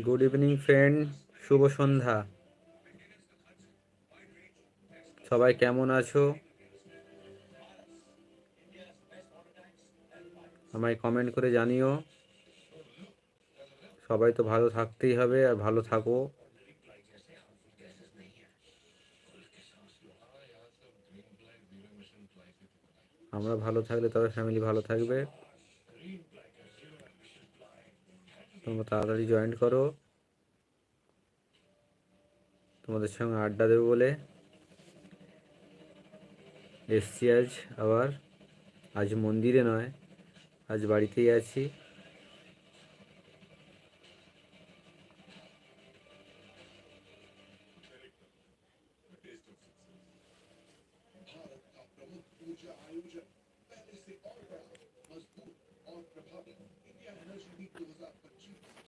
Good evening friend, শুভ সন্ধ্যা। সবাই কেমন আছো? আমায় কমেন্ট করে জানিও। সবাই তো ভালো থাকতেই হবে, আর ভালো থাকো। আমরা ভালো থাকলে তবে ফ্যামিলি ভালো থাকবে। তোমরা তাড়াতাড়ি জয়েন করো, তোমাদের সঙ্গে আড্ডা দেবো বলে এসছি আজ। আজ মন্দিরে নয়, আজ বাড়িতেই আছি।